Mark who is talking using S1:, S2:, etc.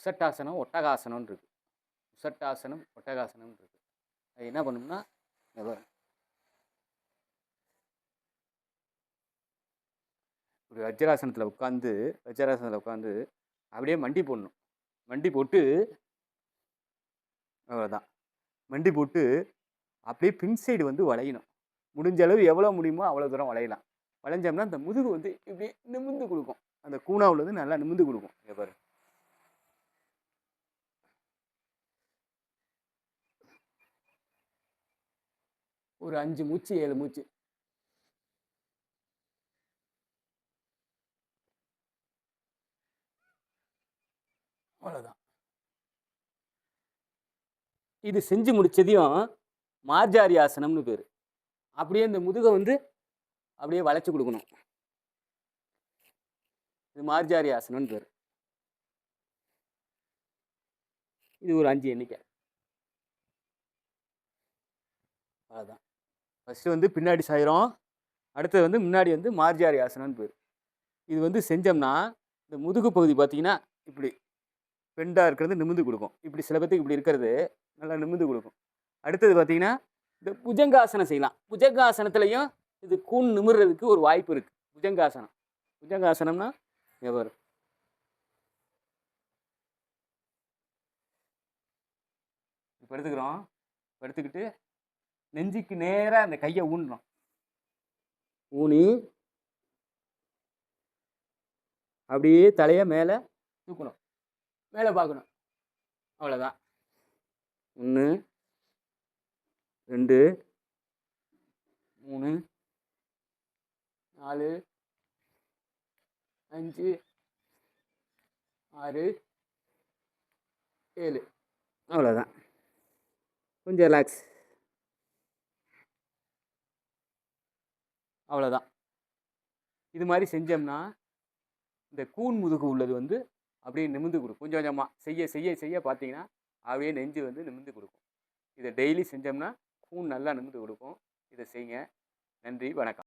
S1: உசட்டாசனம், ஒட்டகாசனம்னு இருக்கு. உசட்டாசனம், ஒட்டகாசனம்னு இருக்கு. அது என்ன பண்ணும்னா, ஒரு வஜ்ராசனத்தில் உட்காந்து அப்படியே மண்டி போடணும். மண்டி போட்டு அவ்வளோதான். மண்டி போட்டு அப்படியே பின் சைடு வந்து வளையணும். முடிஞ்ச அளவு எவ்வளோ முடியுமோ அவ்வளோ தூரம் வளையலாம். வளைஞ்சோம்னா அந்த முதுகு வந்து இப்படி நிமிர்ந்து கொடுக்கும். அந்த கூனா உள்ளது நல்லா நிமிர்ந்து கொடுக்கும். இங்கே பாரு. ஒரு 5 மூச்சு 7 மூச்சு. அவ்வளோதான். இது செஞ்சு முடிச்சதையும் மார்ஜாரி ஆசனம்னு பேர். அப்படியே இந்த முதுகை வந்து அப்படியே வளைச்சு கொடுக்கணும். இது மார்ஜாரி ஆசனம்னு பேர். இது ஒரு 5 எண்ணிக்கை. அவ்வளோதான். ஃபஸ்ட்டு வந்து பின்னாடி சாயிரும். அடுத்தது வந்து முன்னாடி வந்து மார்ஜாரி ஆசனம்னு பேர். இது வந்து செஞ்சோம்னா இந்த முதுகு பகுதி பார்த்தீங்கன்னா இப்படி பெண்டாக இருக்கிறது நிமிர்ந்து கொடுக்கும். இப்படி சில பேத்துக்கு இப்படி இருக்கிறது நல்லா நிமிர்ந்து கொடுக்கும். அடுத்தது பார்த்தீங்கன்னா இந்த புஜங்காசனம் செய்யலாம். புஜங்காசனத்துலையும் இது கூன் நிமிர்றதுக்கு ஒரு வாய்ப்பு இருக்குது. புஜங்காசனம். புஜங்காசனம்னா எவர் இப்போ எடுத்துக்கிறோம். எடுத்துக்கிட்டு நெஞ்சுக்கு நேராக அந்த கையை ஊன்றோம். ஊனி அப்படியே தலையை மேலே தூக்கணும். மேலே பார்க்கணும். அவ்வளோதான். 1 2 3 4 5 6 7. அவ்வளோதான். கொஞ்சம் ரிலாக்ஸ். அவ்வளோதான். இது மாதிரி செஞ்சோம்னா இந்த கூன் முதுகு உள்ளது வந்து அப்படியே நிமிர்ந்து கொடுக்கும். கொஞ்சம் கொஞ்சமாக செய்ய செய்ய செய்ய பார்த்தீங்கன்னா அப்படியே நெஞ்சு வந்து நிமிர்ந்து கொடுக்கும். இதை டெய்லி செஞ்சோம்னா கூன் நல்லா நிமிர்ந்து கொடுக்கும். இதை செய்யுங்க. நன்றி, வணக்கம்.